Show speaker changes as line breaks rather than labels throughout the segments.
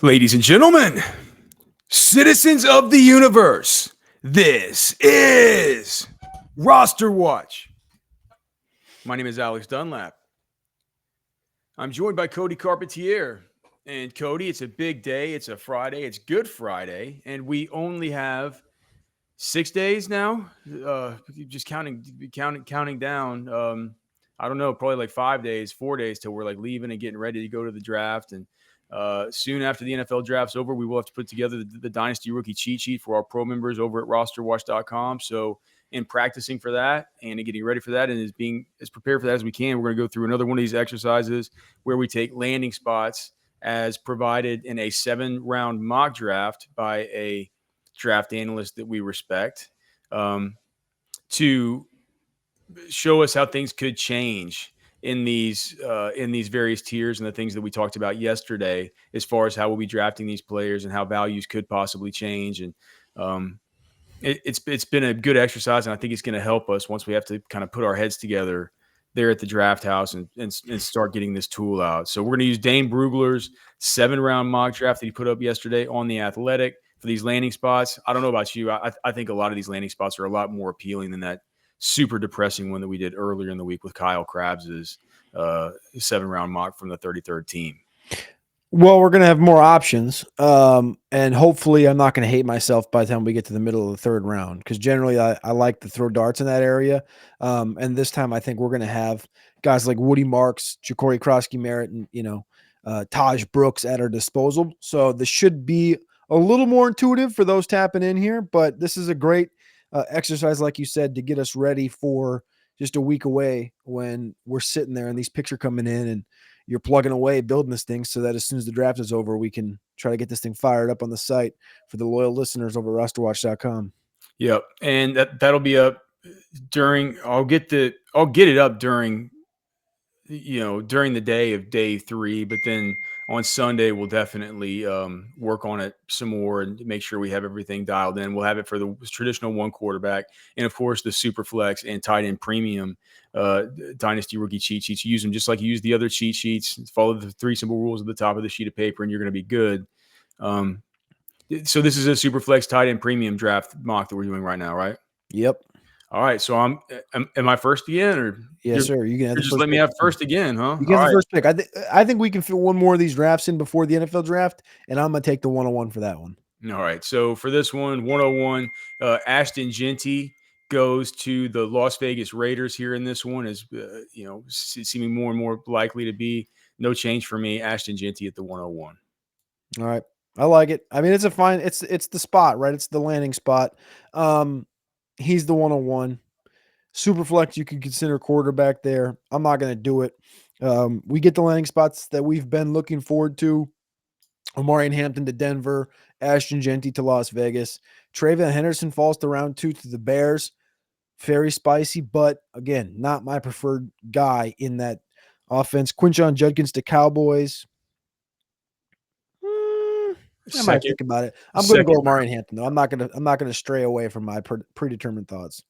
Ladies and gentlemen, citizens of the universe, this is Roster Watch. My name is Alex Dunlap. I'm joined by Cody Carpentier. And Cody, it's a big day. It's a Friday. It's Good Friday. And we only have 6 days now. Just counting down. I don't know, probably like 5 days, 4 days till we're like leaving and getting ready to go to the draft. And soon after the NFL draft's over, we will have to put together the Dynasty rookie cheat sheet for our pro members over at RosterWatch.com. So in practicing for that and getting ready for that and as being as prepared for that as we can, we're going to go through another one of these exercises where we take landing spots as provided in a 7-round mock draft by a draft analyst that we respect, to show us how things could change in these various tiers and the things that we talked about yesterday, as far as how we'll be drafting these players and how values could possibly change. And it's been a good exercise, and I think it's going to help us once we have to kind of put our heads together there at the draft house and start getting this tool out. So we're going to use Dane Brugler's 7-round mock draft that he put up yesterday on The Athletic for these landing spots. I don't know about you. I think a lot of these landing spots are a lot more appealing than that super depressing one that we did earlier in the week with Kyle Krabs's 7-round mock from the 33rd team.
Well, we're going to have more options, and hopefully I'm not going to hate myself by the time we get to the middle of the 3rd round, because generally I like to throw darts in that area, and this time I think we're going to have guys like Woody Marks, Ja'Cory Krosky-Merritt, and Taj Brooks at our disposal. So this should be a little more intuitive for those tapping in here, but this is a great exercise, like you said, to get us ready for just a week away when we're sitting there and these picks are coming in and you're plugging away, building this thing so that as soon as the draft is over, we can try to get this thing fired up on the site for the loyal listeners over at RosterWatch.com.
Yep. And that'll be up during, I'll get it up during the day of day 3, but then on Sunday, we'll definitely work on it some more and make sure we have everything dialed in. We'll have it for the traditional 1 quarterback and, of course, the Superflex and tight end premium Dynasty rookie cheat sheets. You use them just like you use the other cheat sheets. Follow the 3 simple rules at the top of the sheet of paper, and you're going to be good. So this is a Superflex tight end premium draft mock that we're doing right now, right?
Yep.
All right, so am I first again, or
yes, sir? You can
just let me have first again, huh?
You get the first pick. I think we can fit one more of these drafts in before the NFL draft, and I'm gonna take the 101 for that one.
All right, so for this one, 101, Ashton Jeanty goes to the Las Vegas Raiders here in this one, is seeming more and more likely to be. No change for me. Ashton Jeanty at the 101.
All right, I like it. I mean, it's a fine. It's the spot, right? It's the landing spot. He's the 101. Superflex, you can consider quarterback there. I'm not going to do it. We get the landing spots that we've been looking forward to. Omarion Hampton to Denver, Ashton Jeanty to Las Vegas. Travion Henderson falls to round 2 to the Bears. Very spicy, but again, not my preferred guy in that offense. Quinshon Judkins to Cowboys. I might think about it. I'm going to go Omarion Hampton though. I'm not going to stray away from my predetermined thoughts.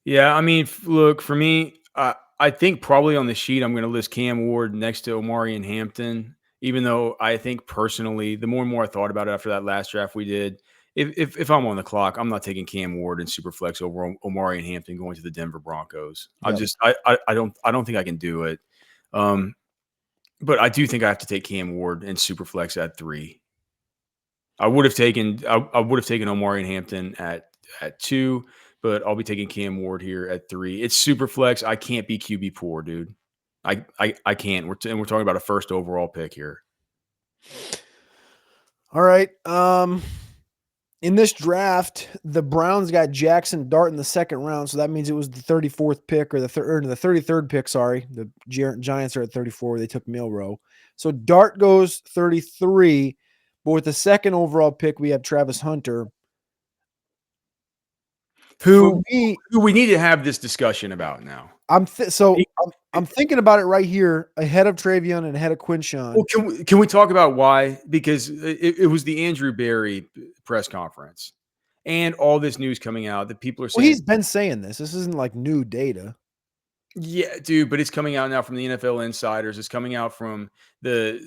Yeah, I mean, look, for me, I think probably on the sheet I'm going to list Cam Ward next to Omarion Hampton, even though I think personally, the more and more I thought about it after that last draft we did, if I'm on the clock, I'm not taking Cam Ward and Superflex over Omarion Hampton going to the Denver Broncos. Yep. I don't think I can do it. But I do think I have to take Cam Ward and Superflex at 3. I would have taken Omarion Hampton at 2. But I'll be taking Cam Ward here at 3. It's Superflex. I can't be QB poor, dude. I can't. We're talking about a first overall pick here.
All right. In this draft, the Browns got Jackson Dart in the 2nd round, so that means it was the 34th pick or the 33rd pick. Sorry, the Giants are at 34. They took Milroe, so Dart goes 33. But with the 2nd overall pick, we have Travis Hunter.
Who we need to have this discussion about now.
I'm thinking about it right here, ahead of Travion and ahead of Quinshon.
Well, can we talk about why? Because it was the Andrew Berry press conference and all this news coming out that people are saying.
Well, he's been saying this. This isn't like new data.
Yeah, dude, but it's coming out now from the NFL insiders. It's coming out from the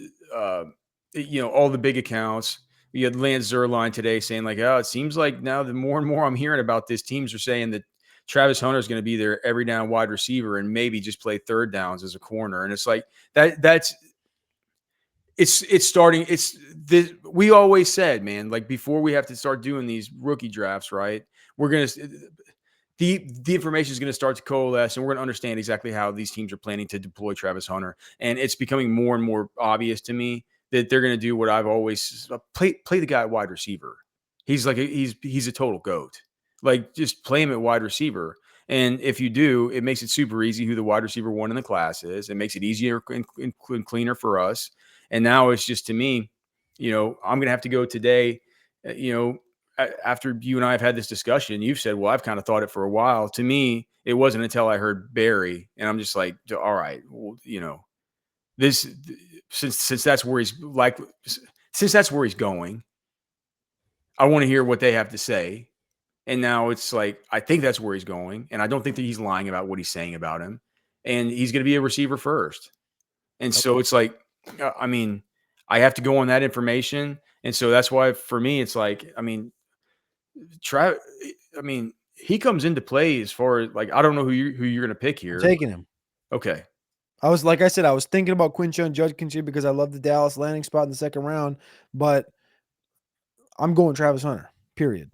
all the big accounts. You had Lance Zierlein today saying like, oh, it seems like now the more and more I'm hearing about this, teams are saying that Travis Hunter is going to be their every down wide receiver and maybe just play third downs as a corner. And it's like it's starting. It's this, we always said, man, like before we have to start doing these rookie drafts, right? We're going to, the information is going to start to coalesce and we're going to understand exactly how these teams are planning to deploy Travis Hunter. And it's becoming more and more obvious to me that they're going to do what I've always play the guy at wide receiver. He's like, he's a total goat. Like just play him at wide receiver. And if you do, it makes it super easy who the wide receiver one in the class is. It makes it easier and cleaner for us. And now it's just, to me, I'm going to have to go today, after you and I have had this discussion, you've said, well, I've kind of thought it for a while. To me, it wasn't until I heard Barry, and I'm just like, all right, well, this, since that's where he's like, since that's where he's going, I want to hear what they have to say. And now it's like, I think that's where he's going. And I don't think that he's lying about what he's saying about him. And he's going to be a receiver first. And so it's like, I mean, I have to go on that information. And so that's why for me, it's like, I mean, he comes into play as far as like, I don't know who you're going to pick here.
I'm taking him.
Okay.
I was thinking about Quinshon Judkins here because I love the Dallas landing spot in the second round, but I'm going Travis Hunter, period.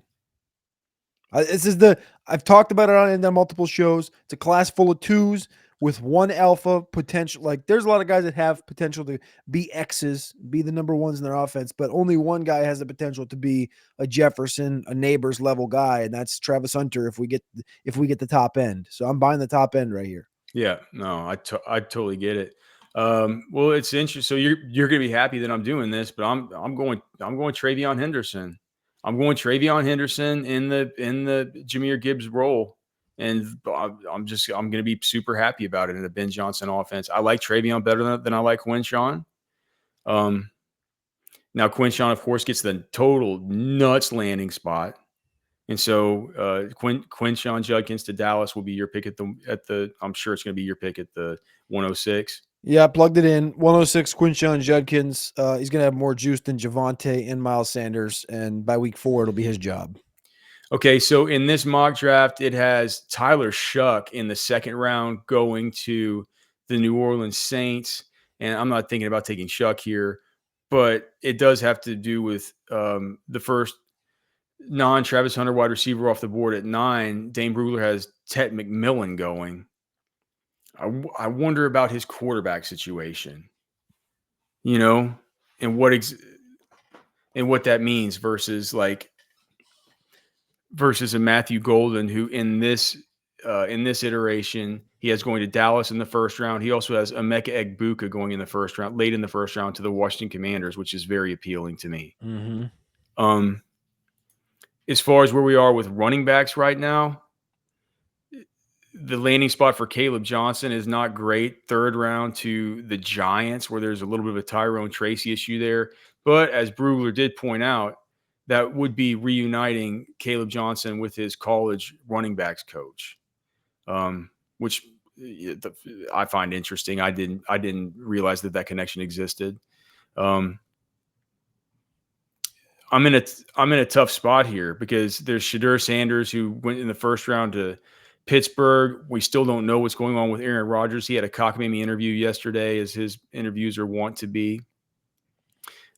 I've talked about it on multiple shows. It's a class full of twos with one alpha potential. Like there's a lot of guys that have potential to be X's, be the number ones in their offense, but only one guy has the potential to be a Jefferson, a Neighbors level guy, and that's Travis Hunter if we get the top end. So I'm buying the top end right here.
Yeah, no, I totally get it. Well, it's interesting. So you're going to be happy that I'm doing this, but I'm going Travion Henderson. I'm going Travion Henderson in the Jahmyr Gibbs role, and I'm going to be super happy about it in the Ben Johnson offense. I like Travion better than I like Quinshon. Now Quinshon, of course, gets the total nuts landing spot. And so Quinshon Judkins to Dallas will be your pick at the I'm sure it's going to be your pick at the 106.
Yeah, I plugged it in. 106 Quinshon Judkins. He's going to have more juice than Javonte and Miles Sanders. And by week 4, it'll be his job.
Okay, so in this mock draft, it has Tyler Shuck in the second round going to the New Orleans Saints. And I'm not thinking about taking Shuck here, but it does have to do with the first non-Travis Hunter wide receiver off the board at 9. Dane Brugler has Tet McMillan going. I wonder about his quarterback situation, and what that means versus a Matthew Golden, who in this iteration, he has going to Dallas in the first round. He also has Emeka Egbuka going in the first round, late in the first round to the Washington Commanders, which is very appealing to me.
Mm-hmm.
As far as where we are with running backs right now, the landing spot for Caleb Johnson is not great. Third round to the Giants, where there's a little bit of a Tyrone Tracy issue there. But as Brugler did point out, that would be reuniting Caleb Johnson with his college running backs coach, which I find interesting. I didn't realize that connection existed. I'm in a tough spot here because there's Shadur Sanders, who went in the first round to Pittsburgh. We still don't know what's going on with Aaron Rodgers. He had a cockamamie interview yesterday, as his interviews are wont to be.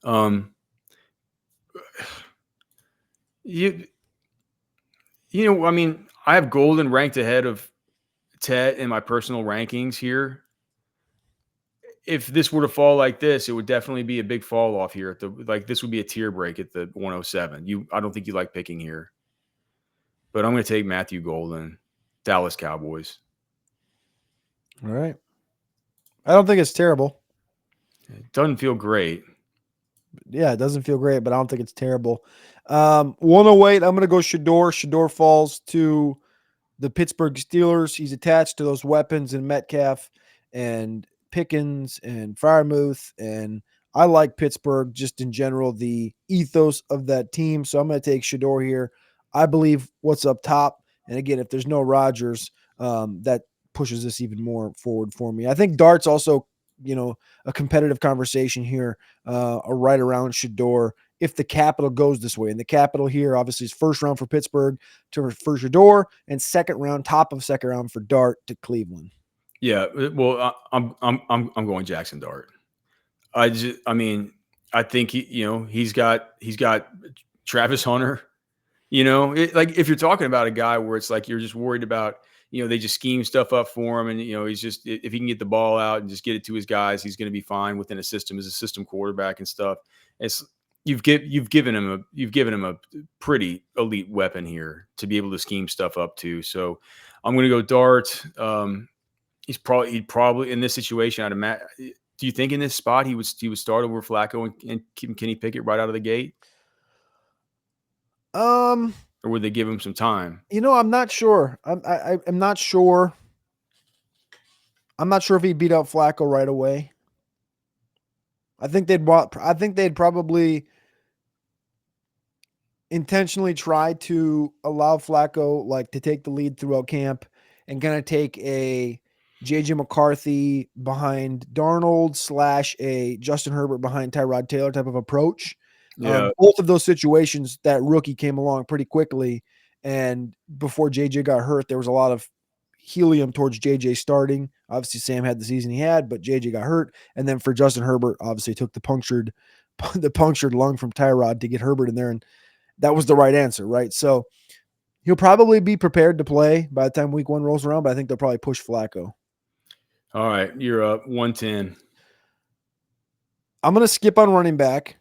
I have Golden ranked ahead of Tet in my personal rankings here. If this were to fall like this, it would definitely be a big fall off here. This would be a tier break at the 107. I don't think you like picking here, but I'm going to take Matthew Golden, Dallas Cowboys.
All right. I don't think it's terrible.
It doesn't feel great.
Yeah, it doesn't feel great, but I don't think it's terrible. 108, I'm going to go Shador. Shador falls to the Pittsburgh Steelers. He's attached to those weapons in Metcalf and Pickens and Freiermuth. And I like Pittsburgh just in general, the ethos of that team. So I'm going to take Shador here. I believe what's up top. And again, if there's no Rodgers, that pushes this even more forward for me. I think Dart's also a competitive conversation here, right around Shador if the capital goes this way. And the capital here obviously is first round for Pittsburgh for Shador, and top of second round for Dart to Cleveland.
Yeah, well, I'm going Jackson Dart. I think he's got Travis Hunter. Like if you're talking about a guy where it's like you're just worried about, they just scheme stuff up for him, and he's just, if he can get the ball out and just get it to his guys, he's going to be fine within a system as a system quarterback and stuff. You've given him a pretty elite weapon here to be able to scheme stuff up to. So I'm going to go Dart. He'd probably in this situation, I'd imagine. Do you think in this spot he would start over Flacco and keep Kenny Pickett right out of the gate? Or would they give him some time?
I'm not sure. I'm not sure. I'm not sure if he beat out Flacco right away. I think they'd probably intentionally try to allow Flacco to take the lead throughout camp and kind of take a JJ McCarthy behind Darnold / a Justin Herbert behind Tyrod Taylor type of approach.
Yeah.
Both of those situations, that rookie came along pretty quickly, and before JJ got hurt, there was a lot of helium towards JJ starting. Obviously, Sam had the season he had, but JJ got hurt, and then for Justin Herbert, obviously took the punctured lung from Tyrod to get Herbert in there, and that was the right answer, right? So he'll probably be prepared to play by the time week 1 rolls around, but I think they'll probably push Flacco.
All right, you're up 110.
I'm going to skip on running back,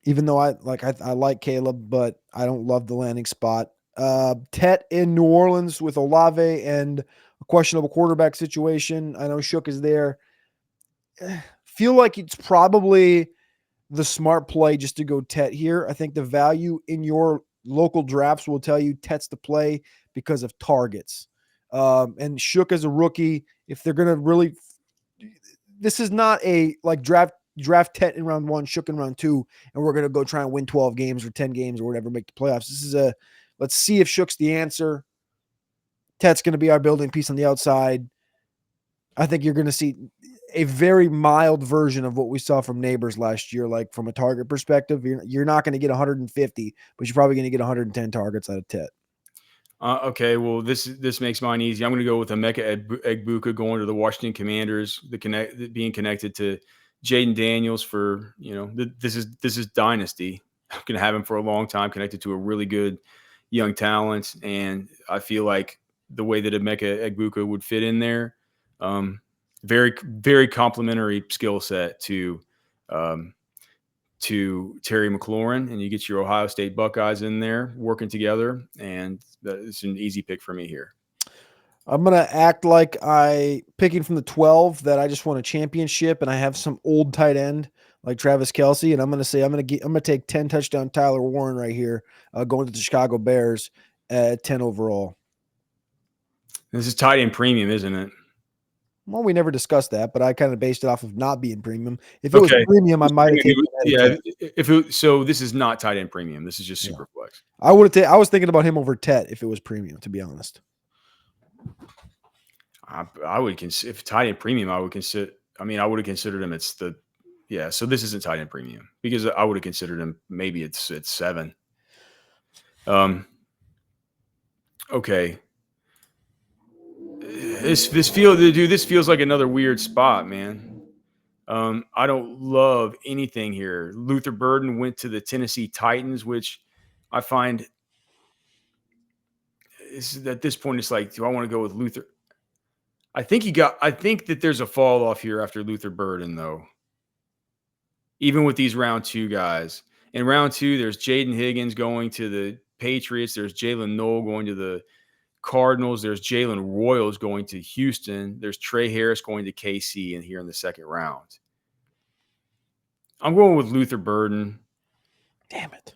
even though I like Caleb, but I don't love the landing spot. Tet in New Orleans with Olave and a questionable quarterback situation. I know Shook is there. Feel like it's probably the smart play just to go Tet here. I think the value in your local drafts will tell you Tet's the play because of targets. And Shook as a rookie, if they're going to really, this is not a draft Tet in round 1, Shook in round 2, and we're going to go try and win 12 games or 10 games or whatever, make the playoffs. This is let's see if Shook's the answer. Tet's going to be our building piece on the outside. I think you're going to see a very mild version of what we saw from Neighbors last year. Like from a target perspective, you're not going to get 150, but you're probably going to get 110 targets out of Tet.
Okay, well, this makes mine easy. I'm going to go with Emeka Egbuka going to the Washington Commanders, being connected to Jaden Daniels for, this is Dynasty. I'm going to have him for a long time, connected to a really good young talent, and I feel like the way that Emeka Egbuka would fit in there, very, very complementary skill set to Terry McLaurin, and you get your Ohio State Buckeyes in there working together, and it's an easy pick for me here.
I'm going to act like picking from the 12 that I just won a championship and I have some old tight end like Travis Kelce, and I'm going to say I'm going to take 10 touchdown Tyler Warren right here, going to the Chicago Bears at 10 overall.
This is tight end premium, isn't it?
Well, we never discussed that, but I kind of based it off of not being premium. If it was premium, I might have taken
it. So this is not tight end premium. This is just Superflex.
I was thinking about him over Tet if it was premium, to be honest.
I would consider, if tight end premium, I would consider. I mean, I would have considered him. So this isn't tight end premium because I would have considered him. Maybe it's 7. Okay. This feels like another weird spot, man. I don't love anything here. Luther Burden went to the Tennessee Titans, which I find is at this point, it's like, do I want to go with Luther? I think that there's a fall off here after Luther Burden, though. Even with these round 2 guys. In round 2, there's Jaden Higgins going to the Patriots. There's Jalen Noel going to the Cardinals. There's Jalen Royals going to Houston. There's Trey Harris going to KC and here in the second round. I'm going with Luther Burden.
Damn it.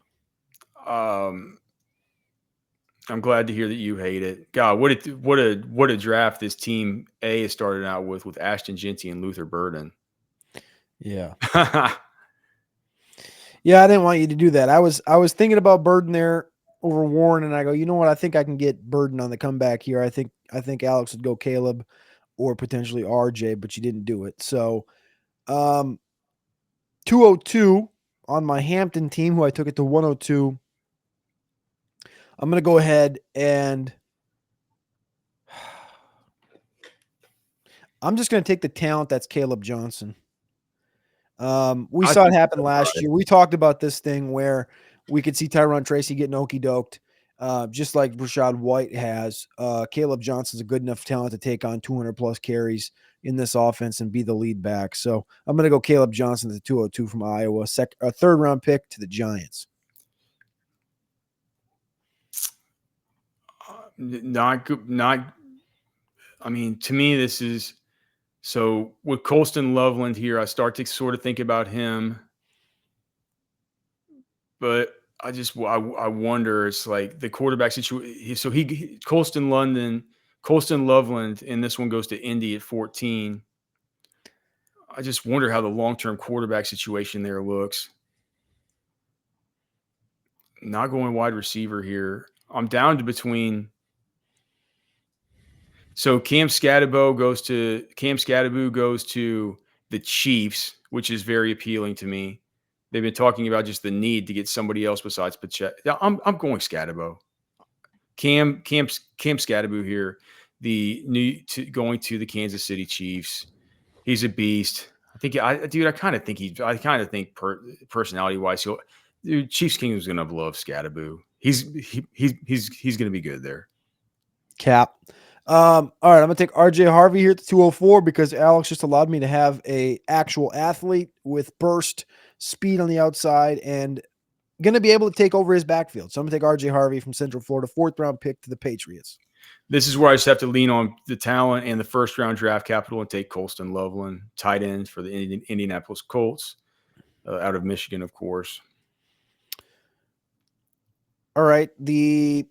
I'm glad to hear that you hate it. God, what a draft this team A has started out with Ashton Jeanty and Luther Burden.
Yeah. Yeah, I didn't want you to do that. I was thinking about Burden there over Warren, and I go, you know what? I think I can get Burden on the comeback here. I think Alex would go Caleb or potentially RJ, but you didn't do it. So 202 on my Hampton team, who I took it to 102. I'm going to go ahead and I'm just going to take the talent that's Caleb Johnson. We saw it happen last year. We talked about this thing where we could see Tyron Tracy getting okey doked, just like Rashad White has. Caleb Johnson's a good enough talent to take on 200 plus carries in this offense and be the lead back. So I'm going to go Caleb Johnson at 202 from Iowa, a third round pick to the Giants.
Not good. Not. I mean, to me, this is so with Colston Loveland here. I start to sort of think about him, but I wonder. It's like the quarterback situation. So Colston Loveland, and this one goes to Indy at 14. I just wonder how the long-term quarterback situation there looks. Not going wide receiver here. I'm down to between. So Cam Skattebo goes to the Chiefs, which is very appealing to me. They've been talking about just the need to get somebody else besides Pacheco. I'm going Skattebo. Cam Skattebo here, going to the Kansas City Chiefs. He's a beast. I kind of think personality wise, Chiefs Kingdom's gonna love Skattebo. He's gonna be good there.
Cap. All right, I'm gonna take RJ Harvey here at the 204 because Alex just allowed me to have a actual athlete with burst, speed on the outside, and going to be able to take over his backfield. So I'm going to take RJ Harvey from Central Florida, 4th round pick to the Patriots.
This is where I just have to lean on the talent and the first round draft capital and take Colston Loveland, tight end for the Indianapolis Colts, out of Michigan, of course.
All right, I'm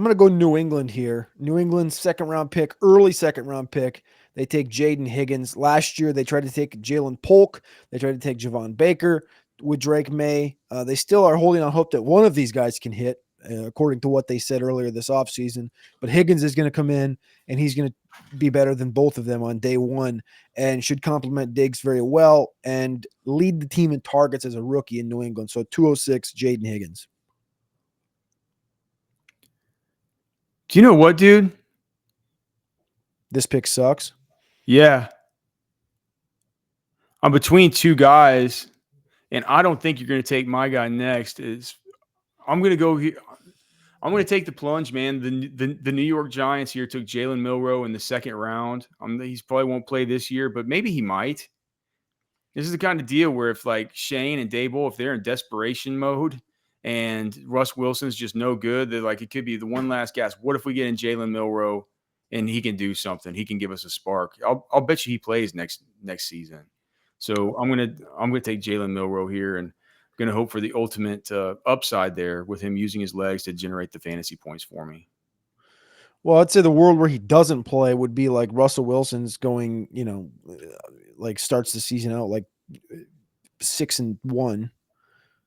going to go New England here. New England's early second round pick. They take Jaden Higgins. Last year, they tried to take Jalen Polk. They tried to take Javon Baker with Drake May. They still are holding on hope that one of these guys can hit, according to what they said earlier this offseason. But Higgins is going to come in, and he's going to be better than both of them on day one and should complement Diggs very well and lead the team in targets as a rookie in New England. So 206, Jaden Higgins.
Do you know what, dude?
This pick sucks.
Yeah. I'm between two guys, and I don't think you're going to take my guy next. I'm going to go here. I'm going to take the plunge, man. The New York Giants here took Jalen Milroe in the 2nd round. He probably won't play this year, but maybe he might. This is the kind of deal where if like Shane and Dable, if they're in desperation mode and Russ Wilson's just no good, they're like, it could be the one last gasp. What if we get in Jalen Milroe and he can do something? He can give us a spark. I'll bet you he plays next season. So I'm gonna take Jalen Milroe here, and I'm gonna hope for the ultimate upside there with him using his legs to generate the fantasy points for me.
Well, I'd say the world where he doesn't play would be like Russell Wilson's going, like starts the season out like 6-1.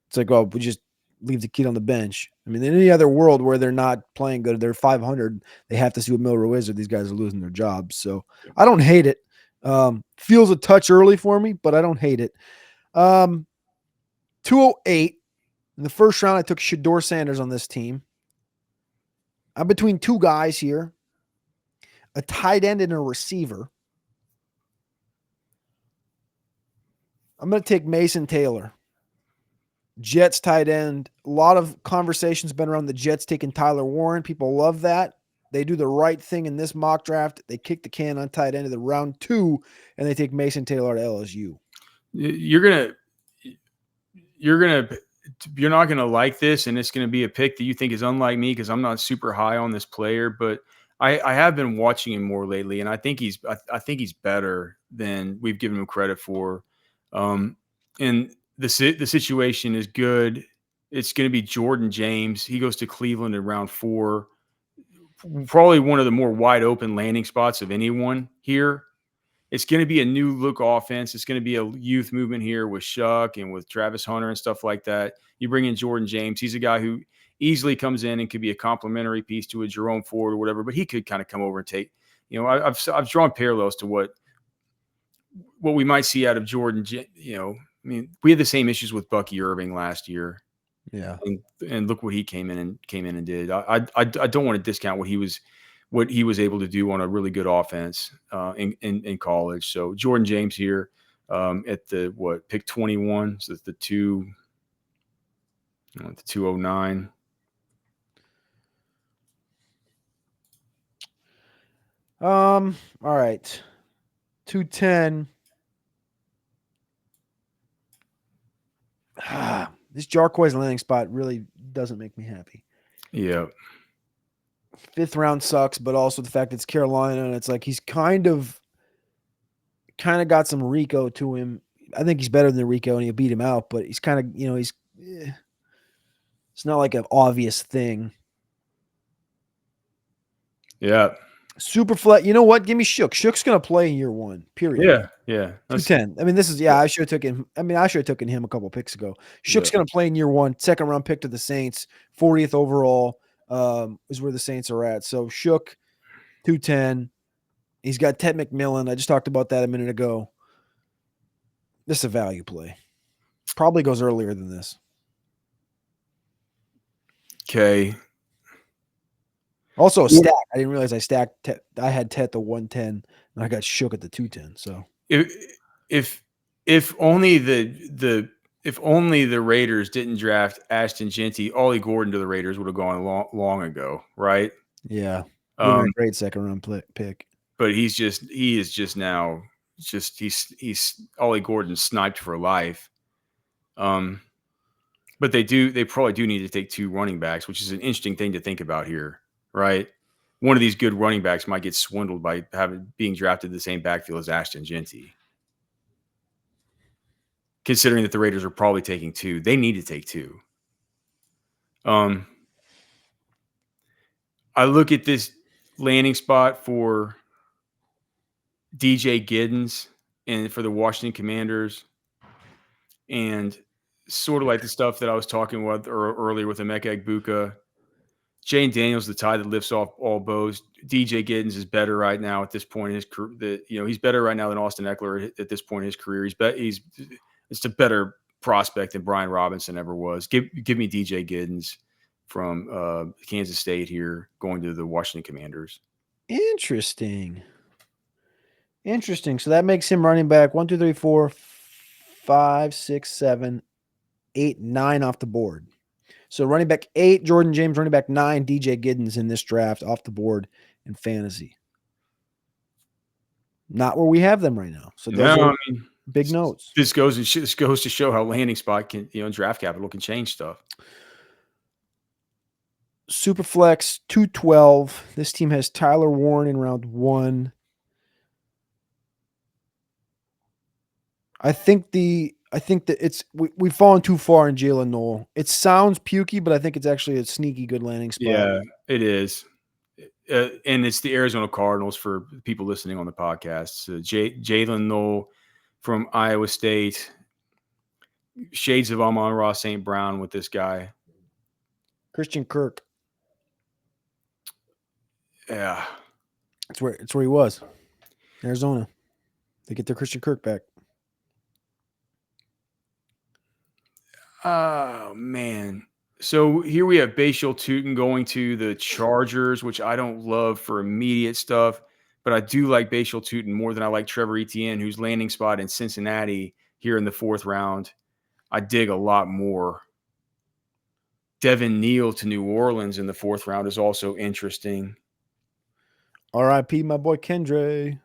It's like, oh, we just leave the kid on the bench. I mean, in any other world where they're not playing good, they're 500, they have to see what Milroe is, or these guys are losing their jobs. So I don't hate it. Feels a touch early for me, but I don't hate it. 208. In the first round, I took Shedeur Sanders on this team. I'm between two guys here, a tight end and a receiver. I'm going to take Mason Taylor. Jets tight end. A lot of conversations been around the Jets taking Tyler Warren. People love that. They do the right thing in this mock draft. They kick the can on tight end of the round 2, and they take Mason Taylor at LSU.
You're not gonna like this, and it's gonna be a pick that you think is unlike me because I'm not super high on this player, but I have been watching him more lately, and I think he's better than we've given him credit for. And the situation is good. It's going to be Jordan James. He goes to Cleveland in round 4. Probably one of the more wide open landing spots of anyone here. It's going to be a new look offense. It's going to be a youth movement here with Shuck and with Travis Hunter and stuff like that. You bring in Jordan James. He's a guy who easily comes in and could be a complementary piece to a Jerome Ford or whatever, but he could kind of come over and take, I've drawn parallels to what we might see out of Jordan. I mean, we had the same issues with Bucky Irving last year.
Yeah.
And look what he came in and did. I don't want to discount what he was able to do on a really good offense in college. So Jordan James here at the pick 21. So it's the 209.
All right. 210. This Jarquez landing spot really doesn't make me happy.
Yeah.
5th round sucks, but also the fact it's Carolina and it's like he's kind of got some Rico to him. I think he's better than Rico and he'll beat him out, but he's kind of, it's not like an obvious thing.
Yeah.
Superflex, you know what? Give me Shook. Shook's going to play in year 1, period.
Yeah.
210. I mean, this is, I should have taken him a couple picks ago. Shook's going to play in year 1, 2nd round pick to the Saints, 40th overall is where the Saints are at. So Shook, 210. He's got Ted McMillan. I just talked about that a minute ago. This is a value play. Probably goes earlier than this.
Okay.
Also a stack. I didn't realize I stacked. I had Ted the 110, and I got Shook at the 210. So
if only the Raiders didn't draft Ashton Genty, Ollie Gordon to the Raiders would have gone long ago, right?
Yeah, a great 2nd round pick.
But he's Ollie Gordon sniped for life. But they probably do need to take 2 running backs, which is an interesting thing to think about here, right? One of these good running backs might get swindled by being drafted in the same backfield as Ashton Genty. Considering that the Raiders are probably taking 2, they need to take 2. I look at this landing spot for DJ Giddens and for the Washington Commanders, and sort of like the stuff that I was talking about earlier with Emeka Egbuka. Jane Daniels, the tide that lifts off all boats. DJ Giddens is better right now at this point in his career. He's better right now than Austin Eckler at this point in his career. It's a better prospect than Brian Robinson ever was. Give me DJ Giddens from Kansas State here, going to the Washington Commanders.
Interesting. So that makes him running back 1, 2, 3, 4, 5, 6, 7, 8, 9 off the board. So running back 8, Jordan James, running back 9, DJ Giddens in this draft off the board in fantasy. Not where we have them right now. So big notes.
This goes to show how landing spot can, draft capital can change stuff.
Superflex 212. This team has Tyler Warren in round 1. I think that we've fallen too far in Jalen Noel. It sounds pukey, but I think it's actually a sneaky good landing spot.
Yeah, it is. And it's the Arizona Cardinals for people listening on the podcast. Jalen Noel from Iowa State. Shades of Amon-Ra St. Brown with this guy.
Christian Kirk.
Yeah.
It's where he was. Arizona. They get their Christian Kirk back.
Oh, man. So here we have Bashal Tutin going to the Chargers, which I don't love for immediate stuff, but I do like Bashal Tutin more than I like Trevor Etienne, whose landing spot in Cincinnati here in the 4th round, I dig a lot more. Devin Neal to New Orleans in the 4th round is also interesting.
R.I.P. my boy Kendre.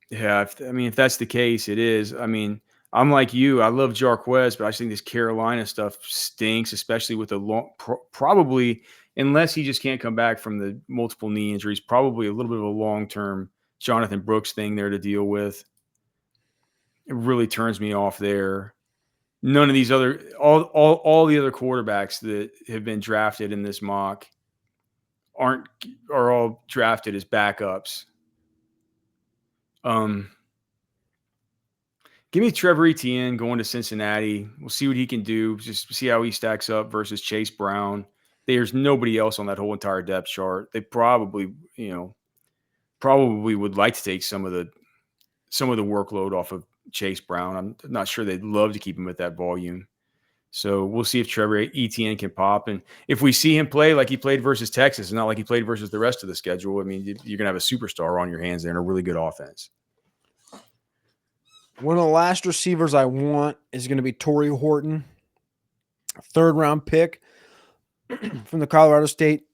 Yeah, if that's the case, it is. I mean, I'm like you. I love Jarquez, but I just think this Carolina stuff stinks, especially with the probably, unless he just can't come back from the multiple knee injuries, probably a little bit of a long-term Jonathan Brooks thing there to deal with. It really turns me off there. None of these all the other quarterbacks that have been drafted in this mock are all drafted as backups. Give me Trevor Etienne going to Cincinnati. We'll see what he can do. Just see how he stacks up versus Chase Brown. There's nobody else on that whole entire depth chart. They probably would like to take some of some of the workload off of Chase Brown. I'm not sure they'd love to keep him at that volume. So we'll see if Trevor Etienne can pop. And if we see him play like he played versus Texas, and not like he played versus the rest of the schedule, I mean, you're going to have a superstar on your hands there and a really good offense.
One of the last receivers I want is going to be Torrey Horton, third-round pick from the Colorado State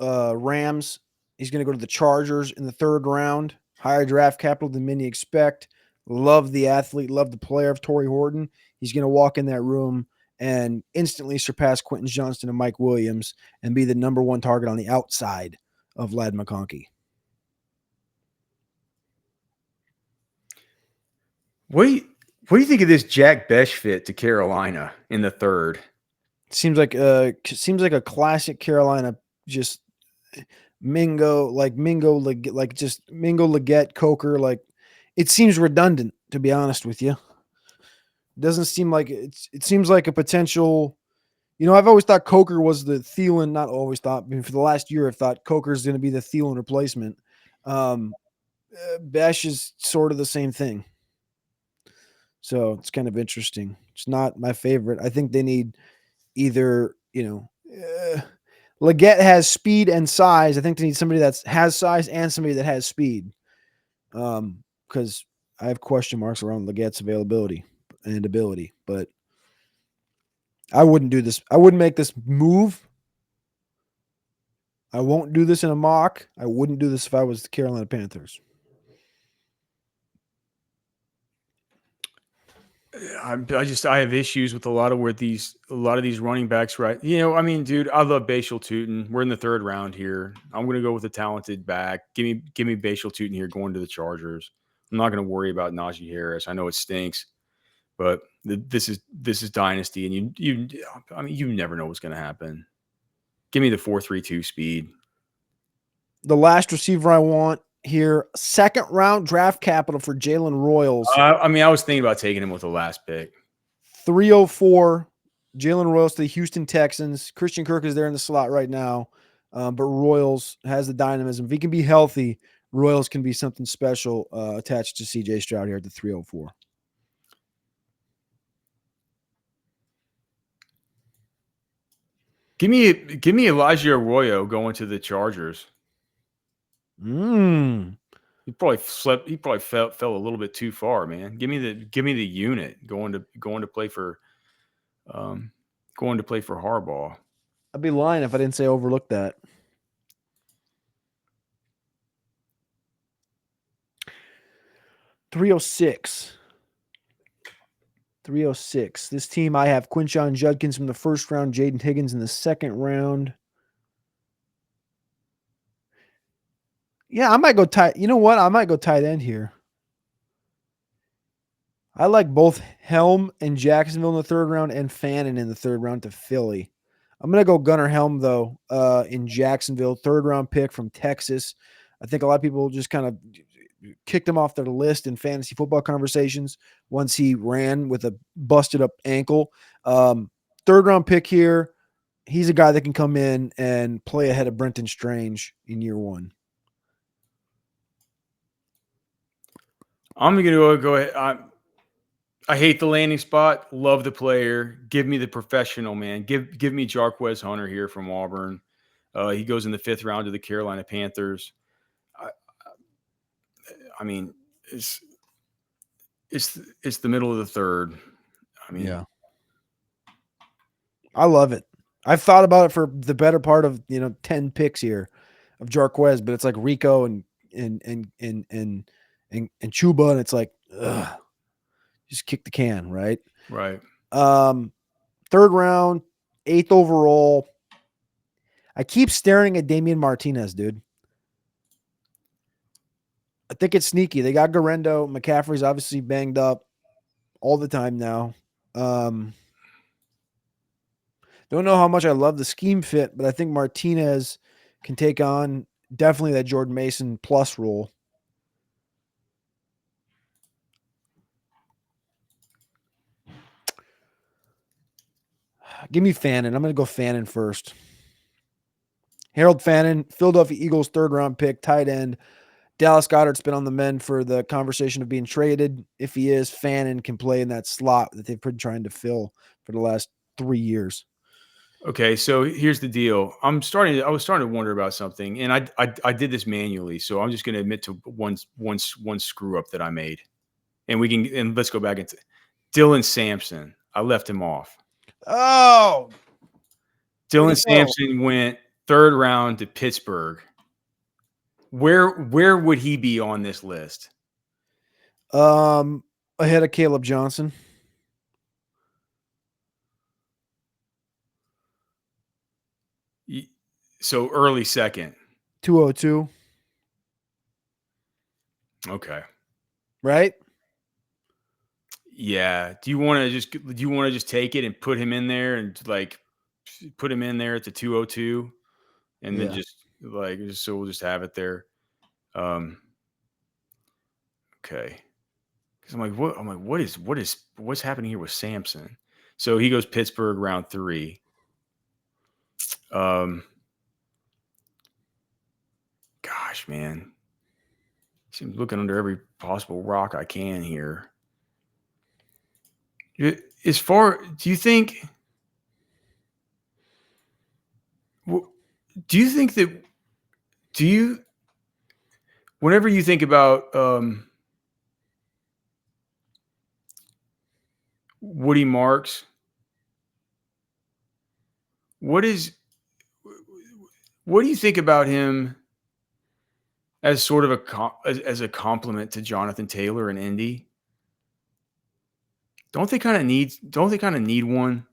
Rams. He's going to go to the Chargers in the third round. Higher draft capital than many expect. Love the athlete, love the player of Torrey Horton. He's going to walk in that room and instantly surpass Quentin Johnston and Mike Williams and be the number one target on the outside of Ladd McConkey.
What do you think of this Jack Besh fit to Carolina in the third?
Seems like a classic Carolina, just Mingo Leggett, Coker. Like, it seems redundant, to be honest with you. Doesn't seem like it seems like a potential. I've always thought Coker was the Thielen. Not always thought. I mean, for the last year, I've thought Coker is going to be the Thielen replacement. Besh is sort of the same thing. So it's kind of interesting. It's not my favorite. I think they need either, Leggett has speed and size. I think they need somebody that has size and somebody that has speed. Because I have question marks around Leggett's availability and ability, but I wouldn't do this. I wouldn't make this move. I won't do this in a mock. I wouldn't do this if I was the Carolina Panthers.
I have issues with a lot of these running backs, right? I mean, dude, I love Bashal Tootin. We're in the third round here. I'm going to go with a talented back. Give me Bashal Tootin here going to the Chargers. I'm not going to worry about Najee Harris. I know it stinks, but this is Dynasty, and you never know what's going to happen. Give me the 4.32 speed.
The last receiver I want here, second round draft capital for Jalen Royals.
I was thinking about taking him with the last pick.
304, Jalen Royals to the Houston Texans. Christian Kirk is there in the slot right now, but Royals has the dynamism. If he can be healthy, Royals can be something special attached to CJ Stroud here at the 304.
Give me Elijah Arroyo going to the Chargers. He probably slept. He probably fell a little bit too far, man. Give me the unit going to play for Harbaugh.
I'd be lying if I didn't say overlook that. $306. This team, I have Quinshon Judkins from the first round, Jaden Higgins in the second round. Yeah, I might go tight. You know what? I might go tight end here. I like both Helm and Jacksonville in the third round and Fannin in the third round to Philly. I'm going to go Gunnar Helm, though, in Jacksonville. Third round pick from Texas. I think a lot of people just kind of kicked him off their list in fantasy football conversations once he ran with a busted up ankle. Third round pick here. He's a guy that can come in and play ahead of Brenton Strange in year one.
I'm going to go ahead. I hate the landing spot. Love the player. Give me the professional, man. Give me Jarquez Hunter here from Auburn. He goes in the fifth round to the Carolina Panthers. I mean, it's the middle of the third. I mean,
yeah, I love it. I've thought about it for the better part of 10 picks here of Jarquez, but it's like Rico and Chuba, and it's like, just kick the can, right?
Right.
Third round, 8th overall. I keep staring at Damian Martinez, dude. I think it's sneaky. They got Garendo. McCaffrey's obviously banged up all the time now. Don't know how much I love the scheme fit, but I think Martinez can take on definitely that Jordan Mason plus role. Give me Fannin. I'm going to go Fannin first. Harold Fannin, Philadelphia Eagles third round pick, tight end. Dallas Goedert's been on the mend for the conversation of being traded. If he is, Fannin can play in that slot that they've been trying to fill for the last 3 years.
Okay, so here's the deal. I was starting to wonder about something, and I did this manually, so I'm just going to admit to one screw up that I made, and let's go back into Dylan Sampson. I left him off.
Oh,
Dylan Sampson went 3rd round to Pittsburgh. Where would he be on this list?
Ahead of Caleb Johnson.
So early 2nd.
202.
Okay.
Right?
Yeah. Do you want to just take it and put him in there and like put him in there at the 202 and then so we'll just have it there. Okay. Cuz I'm like what's happening here with Sampson? So he goes Pittsburgh round 3. Gosh, man. I'm looking under every possible rock I can here. Do you think whenever you think about Woody Marks, what do you think about him as sort of as a compliment to Jonathan Taylor and Indy? Don't they kind of need one?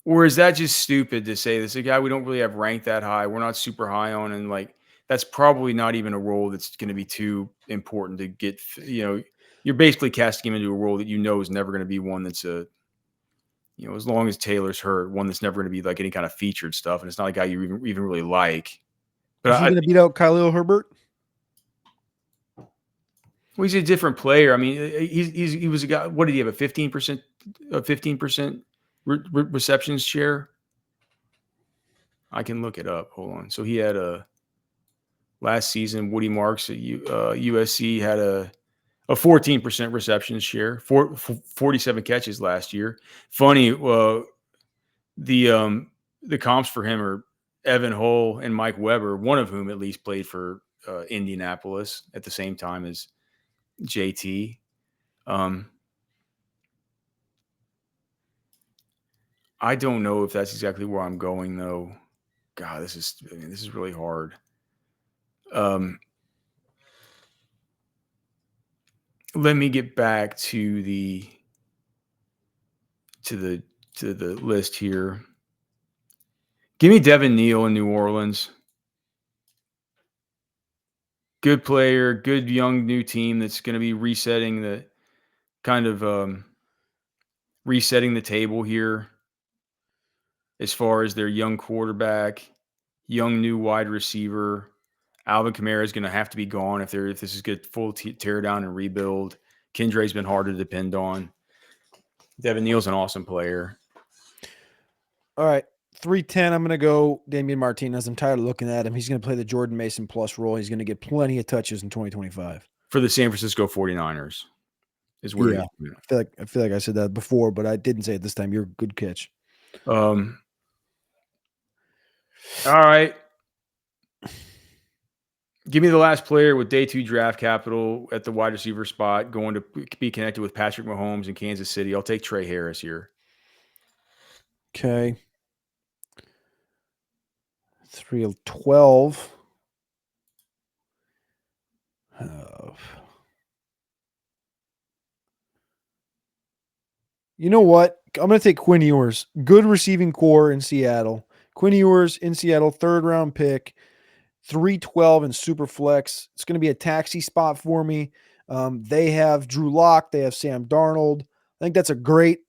Or is that just stupid to say this is a guy we don't really have ranked that high? We're not super high on, and like that's probably not even a role that's going to be too important to get. You're basically casting him into a role that is never going to be one that's as long as Taylor's hurt, one that's never going to be like any kind of featured stuff, and it's not a guy you even really like. But
is he going to beat out Khalil Herbert?
Well, he's a different player. I mean, he was a guy. What did he have? A 15% receptions share. I can look it up. Hold on. So he had last season. Woody Marks at USC had a 14% receptions share. 47 catches last year. Funny. The comps for him are Evan Hull and Mike Weber, one of whom at least played for Indianapolis at the same time as JT. I don't know if that's exactly where I'm going though. God, this is really hard. Let me get back to the list here. Give me Devin Neal in New Orleans. Good player, good young new team that's going to be resetting the table here as far as their young quarterback, young new wide receiver. Alvin Kamara is going to have to be gone if this is good full tear down and rebuild. Kendre's been hard to depend on. Devin Neal's an awesome player.
All right. 310, I'm going to go Damian Martinez. I'm tired of looking at him. He's going to play the Jordan Mason plus role. He's going to get plenty of touches in 2025.
For the San Francisco 49ers is where
I feel like I said that before, but I didn't say it this time. You're a good catch.
All right. Give me the last player with day 2 draft capital at the wide receiver spot going to be connected with Patrick Mahomes in Kansas City. I'll take Trey Harris here.
Okay. 312. You know what? I'm going to take Quinn Ewers. Good receiving core in Seattle. Quinn Ewers in Seattle, 3rd round pick, 312 in Superflex. It's going to be a taxi spot for me. They have Drew Lock. They have Sam Darnold. I think that's a great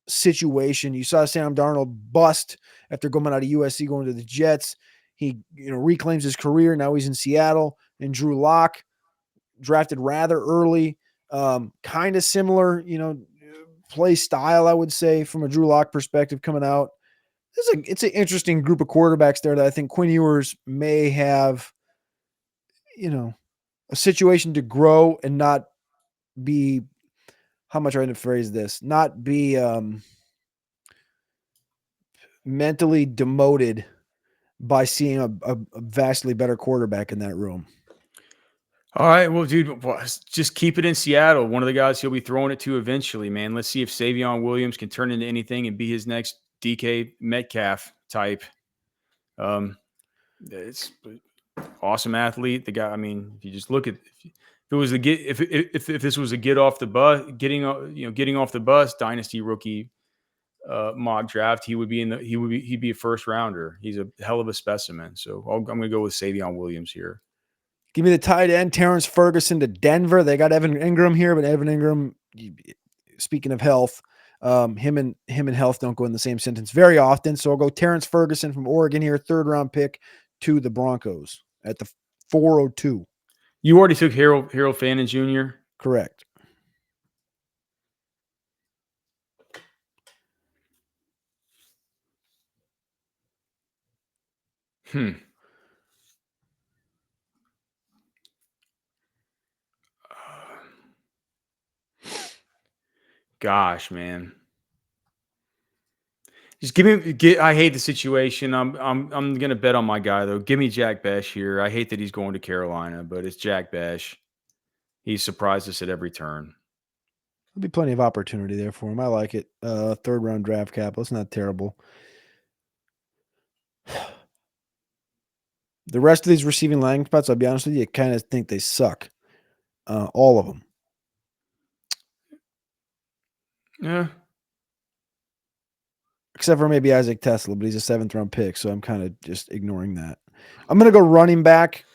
situation. You saw Sam Darnold bust after going out of USC, going to the Jets. He reclaims his career. Now he's in Seattle. And Drew Lock, drafted rather early, kind of similar, play style, I would say, from a Drew Lock perspective coming out. it's an interesting group of quarterbacks there that I think Quinn Ewers may have, a situation to grow and not be, how much I to phrase this, not be mentally demoted by seeing a vastly better quarterback in that room.
All right, well, dude, just keep it in Seattle. One of the guys he'll be throwing it to eventually, man. Let's see if Savion Williams can turn into anything and be his next DK Metcalf type. It's awesome athlete. The guy. I mean, if you just look at if it was a get if this was a get off the bus, getting off the bus dynasty rookie mock draft, he'd be a first rounder. He's a hell of a specimen. So I'm going to go with Savion Williams here.
Give me the tight end, Terrence Ferguson to Denver. They got Evan Ingram here, but Evan Ingram, speaking of health, him and health don't go in the same sentence very often. So I'll go Terrence Ferguson from Oregon here, 3rd round pick to the Broncos at the 402.
You already took Harold Fannin Jr.?
Correct.
Gosh, man. Just I hate the situation. I'm gonna bet on my guy though. Give me Jack Besh here. I hate that he's going to Carolina, but it's Jack Besh. He surprised us at every turn.
There'll be plenty of opportunity there for him. I like it. 3rd round draft capital. It's not terrible. The rest of these receiving landing spots, I'll be honest with you, I kind of think they suck. All of them.
Yeah.
Except for maybe Isaac Tesla, but he's a 7th round pick, so I'm kind of just ignoring that. I'm going to go running back.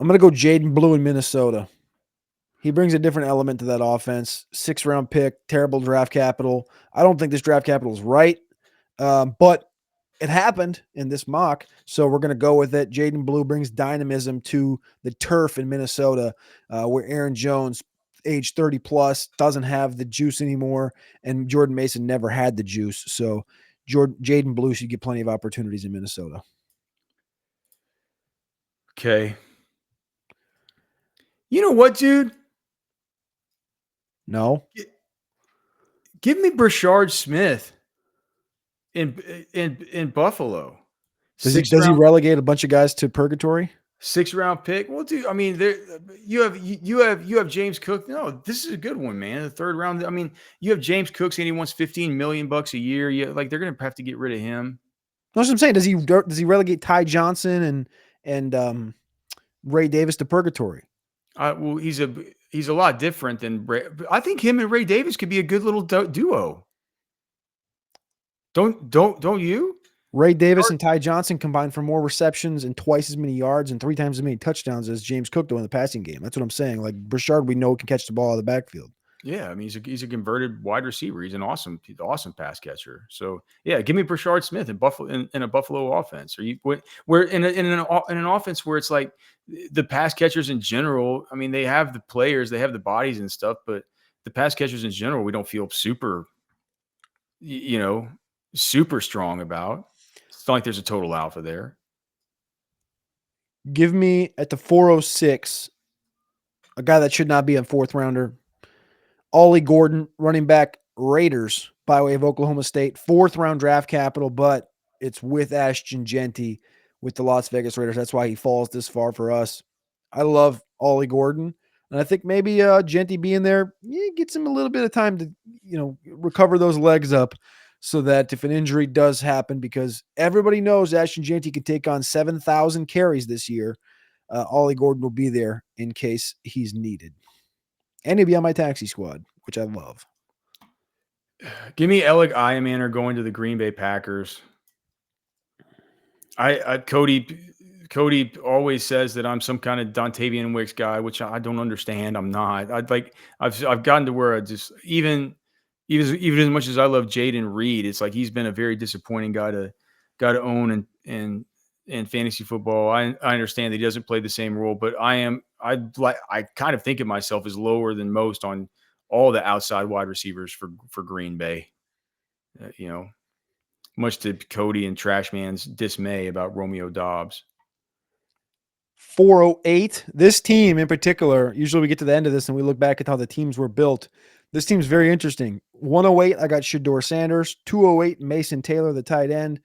I'm going to go Jaden Blue in Minnesota. He brings a different element to that offense. 6th round pick, terrible draft capital. I don't think this draft capital is right, but it happened in this mock, so we're going to go with it. Jaden Blue brings dynamism to the turf in Minnesota, where Aaron Jones, age 30 plus, doesn't have the juice anymore, and Jordan Mason never had the juice. So Jaden Blue should get plenty of opportunities in Minnesota.
Okay. You know what, dude?
No.
Give me Brashard Smith in Buffalo.
Does he relegate a bunch of guys to purgatory?
6th round pick. Well, dude, I mean, you have James Cook. No, this is a good one, man. The 3rd round. I mean, you have James Cook saying he wants $15 million a year. They're gonna have to get rid of him.
That's what I'm saying. Does he relegate Ty Johnson and Ray Davis to purgatory?
Well, he's a lot different than Ray. I think him and Ray Davis could be a good little duo. Don't you?
Ray Davis and Ty Johnson combined for more receptions and twice as many yards and 3 times as many touchdowns as James Cook do in the passing game. That's what I'm saying. Like Brashard, we know can catch the ball out of the backfield.
Yeah, I mean he's a converted wide receiver. He's an awesome pass catcher. So yeah, give me Brashard Smith in Buffalo in a Buffalo offense. Or where in an offense where it's like the pass catchers in general. I mean they have the players, they have the bodies and stuff, but the pass catchers in general we don't feel super strong about. It's not like there's a total alpha there.
Give me at the 406 a guy that should not be a 4th rounder. Ollie Gordon, running back, Raiders by way of Oklahoma State. 4th round draft capital, but it's with Ashton Jeanty with the Las Vegas Raiders. That's why he falls this far for us. I love Ollie Gordon. And I think maybe Jeanty being there gets him a little bit of time to, recover those legs up so that if an injury does happen, because everybody knows Ashton Jeanty can take on 7,000 carries this year, Ollie Gordon will be there in case he's needed. And he'll be on my taxi squad, which I love.
Give me Alec Iamaner going to the Green Bay Packers. Cody always says that I'm some kind of Dontavian Wicks guy, which I don't understand. I'm not. I've gotten to where I just even as much as I love Jaden Reed, it's like he's been a very disappointing guy to own in fantasy football. I understand that he doesn't play the same role, but I kind of think of myself as lower than most on all the outside wide receivers for Green Bay. much to Cody and Trashman's dismay about Romeo Dobbs.
408. This team in particular, usually we get to the end of this and we look back at how the teams were built. This team's very interesting. 108, I got Shador Sanders. 208, Mason Taylor, the tight end.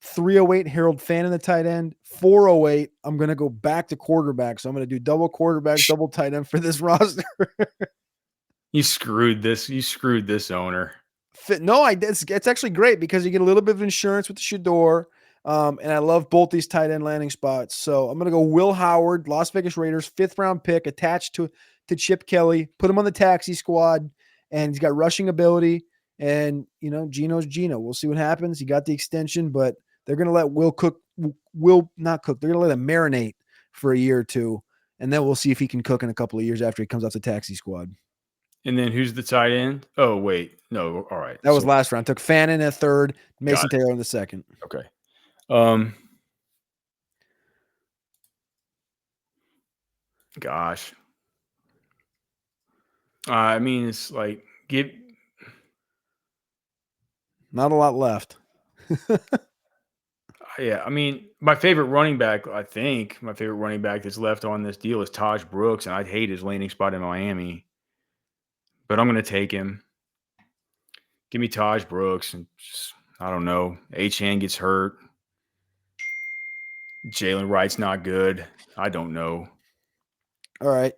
308, Harold Fannin, the tight end. 408, I'm going to go back to quarterback. So I'm going to do double quarterback, double tight end for this roster.
You screwed this. You screwed this owner.
No, it's actually great because you get a little bit of insurance with the Shador. And I love both these tight end landing spots. So I'm going to go Will Howard, Las Vegas Raiders, 5th round pick attached to Chip Kelly, put him on the taxi squad, and he's got rushing ability. And, Gino's Gino. We'll see what happens. He got the extension, but they're going to let not cook. They're going to let him marinate for a year or two. And then we'll see if he can cook in a couple of years after he comes off the taxi squad.
And then who's the tight end? Oh, wait. No. All right.
That was last round. Took Fannin in a 3rd, Mason Taylor in the 2nd.
Okay. Gosh. I mean, it's like
not a lot left.
Yeah, I mean, my favorite running back that's left on this deal is Taj Brooks, and I'd hate his landing spot in Miami. But I'm going to take him. Give me Taj Brooks, and I don't know. Achane gets hurt. Jalen Wright's not good. I don't know.
All right.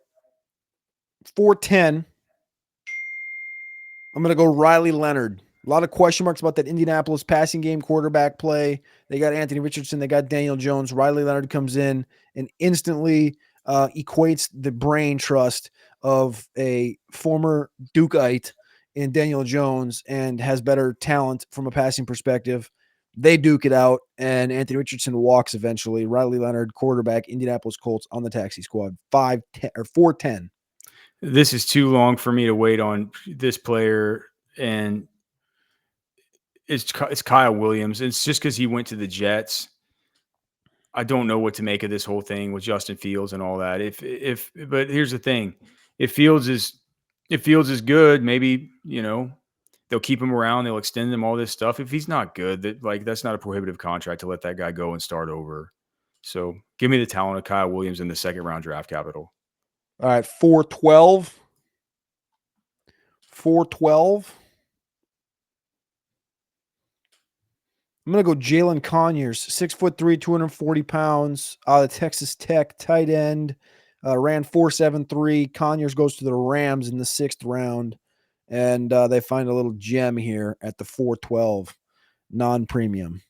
410. I'm going to go Riley Leonard. A lot of question marks about that Indianapolis passing game quarterback play. They got Anthony Richardson. They got Daniel Jones. Riley Leonard comes in and instantly equates the brain trust of a former Dukeite in Daniel Jones and has better talent from a passing perspective. They duke it out, and Anthony Richardson walks eventually. Riley Leonard, quarterback, Indianapolis Colts on the taxi squad. 410.
This is too long for me to wait on this player, and it's Kyle Williams. It's just because he went to the Jets. I don't know what to make of this whole thing with Justin Fields and all that. But here's the thing: if Fields is good, maybe they'll keep him around, they'll extend him, all this stuff. If he's not good, that's not a prohibitive contract to let that guy go and start over. So give me the talent of Kyle Williams in the 2nd round draft capital.
All right, 412. 412. I'm going to go Jalen Conyers, 6'3", 240 pounds, out of Texas Tech, tight end, ran 4.73. Conyers goes to the Rams in the 6th round, and they find a little gem here at the 412, non-premium.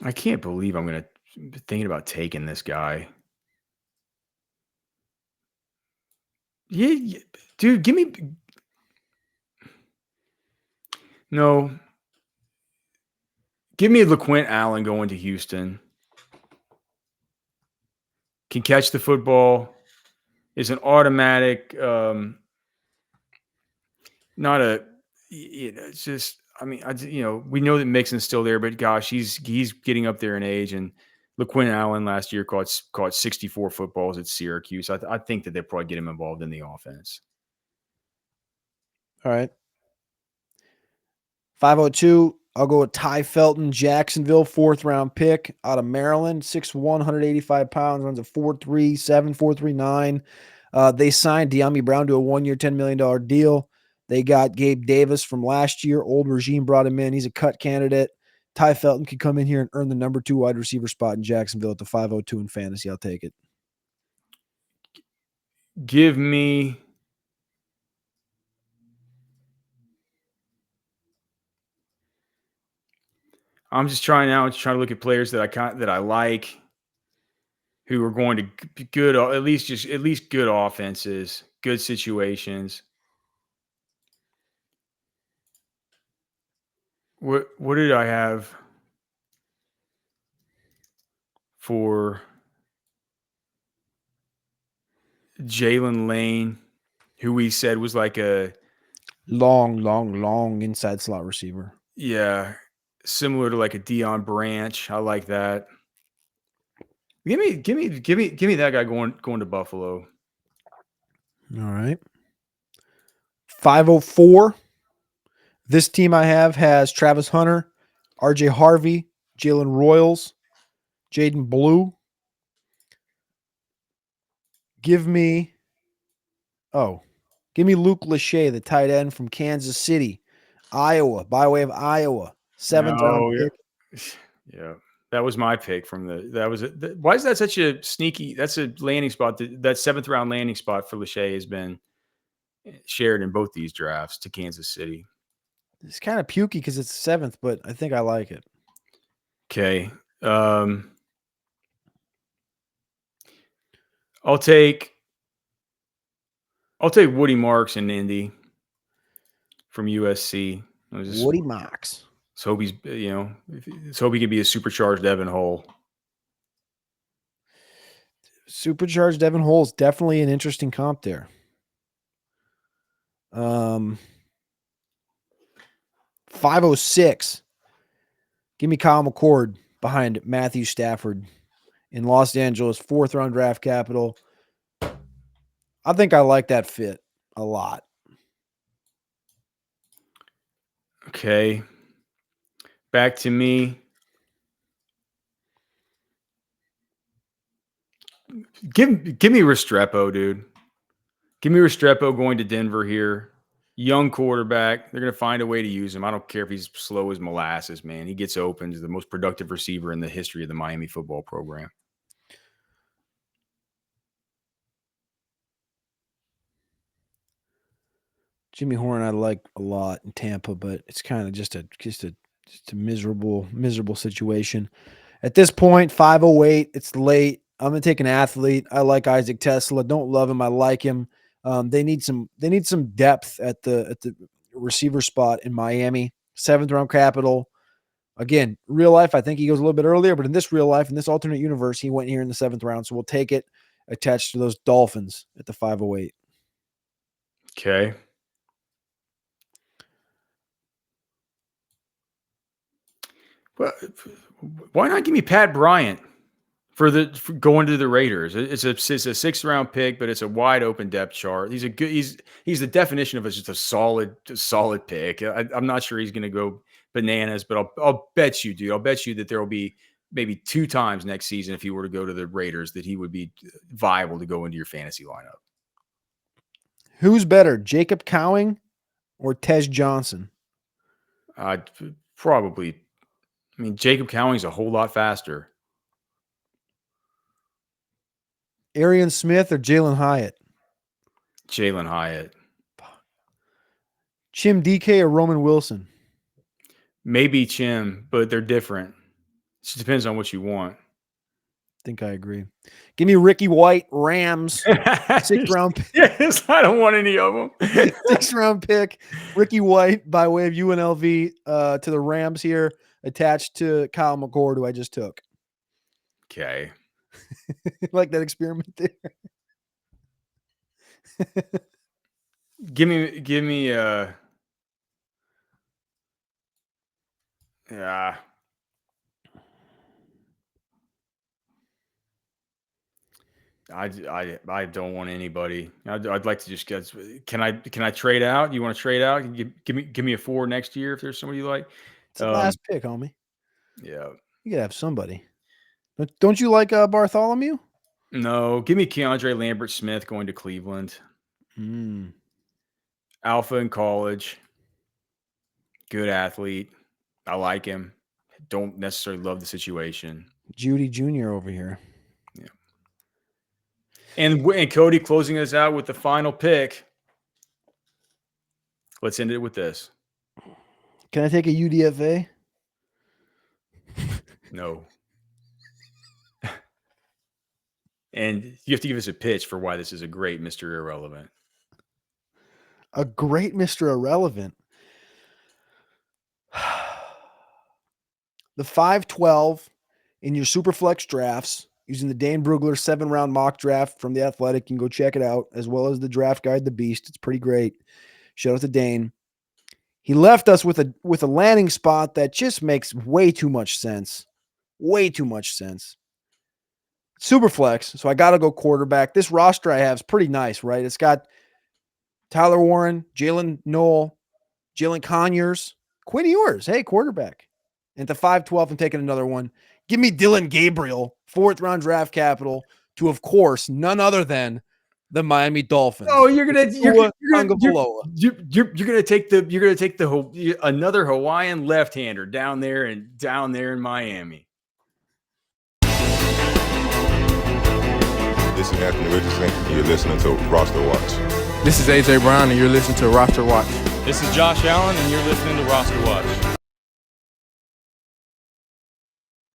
I can't believe I'm thinking about taking this guy. Yeah, dude, give me... No. Give me LaQuint Allen going to Houston. Can catch the football. Is an automatic, not a, it's just, I mean, we know that Mixon's still there, but gosh, he's getting up there in age. And LaQuint Allen last year caught 64 footballs at Syracuse. I think that they'll probably get him involved in the offense.
All right. 502, I'll go with Ty Felton, Jacksonville, 4th round pick out of Maryland, 6'1", 185 pounds, runs a 4.37, 4.39. They signed De'Ami Brown to a 1-year, $10 million deal. They got Gabe Davis from last year. Old regime brought him in. He's a cut candidate. Ty Felton could come in here and earn the number 2 wide receiver spot in Jacksonville at the 502 in fantasy. I'll take it.
Give me... I'm just trying to look at players that I like, who are going to be good, at least good offenses, good situations. What did I have for Jalen Lane, who we said was like a
long inside slot receiver?
Yeah, similar to like a Deion Branch. I like that. Give me that guy going to Buffalo.
All right. 504. This team I have has Travis Hunter, RJ Harvey, Jalen Royals, Jaden Blue. Give me Luke Lachey, the tight end from Kansas City, Iowa, by way of Iowa. 7th round
No,
pick.
yeah, that was my pick from why is that such a sneaky? That's a landing spot. That 7th round landing spot for Lachey has been shared in both these drafts to Kansas City.
It's kind of pukey because it's 7th, but I think I like it.
Okay. I'll take Woody Marks in Indy from USC.
Woody Marks.
Let's hope he's, let's hope he can be a supercharged Evan Hull.
Supercharged Evan Hull is definitely an interesting comp there. 506. Give me Kyle McCord behind Matthew Stafford in Los Angeles, 4th round draft capital. I think I like that fit a lot.
Okay. Back to me. Give me Restrepo, dude. Give me Restrepo going to Denver here. Young quarterback. They're going to find a way to use him. I don't care if he's slow as molasses, man. He gets open. He's the most productive receiver in the history of the Miami football program.
Jimmy Horn I like a lot in Tampa, but it's kind of just a miserable situation. At this point, 508, it's late. I'm gonna take an athlete. I like Isaac Tesla. Don't love him. I like him. They need some depth at the receiver spot in Miami. 7th round capital. Again, real life, I think he goes a little bit earlier, but in this real life, in this alternate universe, he went here in the 7th round. So we'll take it attached to those Dolphins at the 508.
Okay. Well, why not give me Pat Bryant for going to the Raiders? It's a 6th round pick, but it's a wide open depth chart. He's the definition of just a solid pick. I'm not sure he's going to go bananas, but I'll bet you, dude. I'll bet you that there will be maybe 2 times next season if he were to go to the Raiders that he would be viable to go into your fantasy lineup.
Who's better, Jacob Cowing or Tej Johnson?
Probably. I mean, Jacob Cowing's a whole lot faster.
Arian Smith or Jalen Hyatt?
Jalen Hyatt.
Chim DK or Roman Wilson?
Maybe Chim, but they're different. It just depends on what you want.
I think I agree. Give me Ricky White, Rams, 6th round pick.
Yes, I don't want any of them.
6th round pick, Ricky White by way of UNLV to the Rams here, attached to Kyle McCord, who I just took.
Okay.
Like that experiment there.
Give me yeah. I don't want anybody. I'd like to just get. Can I trade out? You want to trade out? Give me a 4 next year if there's somebody you like.
It's the last pick, homie.
Yeah.
You gotta have somebody. Don't you like Bartholomew?
No, give me Keandre Lambert Smith going to Cleveland. Alpha in college. Good athlete. I like him. Don't necessarily love the situation.
Judy Jr. over here.
Yeah. And Cody closing us out with the final pick. Let's end it with this.
Can I take a UDFA?
No. And you have to give us a pitch for why this is a great Mr. Irrelevant.
A great Mr. Irrelevant. The 512 in your Superflex drafts using the Dane Brugler 7-round mock draft from The Athletic. You can go check it out, as well as the draft guide, The Beast. It's pretty great. Shout out to Dane. He left us with a landing spot that just makes way too much sense. Way too much sense. Superflex, so I got to go quarterback. This roster I have is pretty nice, right? It's got Tyler Warren, Jalen Noel, Jalen Conyers, Quinn Ewers. Hey, quarterback. And to 512, I'm taking another one. Give me Dylan Gabriel, 4th round draft capital to, of course, none other than the Miami Dolphins.
Oh, you're gonna take another Hawaiian left-hander down there in Miami.
This is Anthony Richardson, and you're listening to RosterWatch.
This is AJ Brown, and you're listening to RosterWatch.
This is Josh Allen, and you're listening to RosterWatch.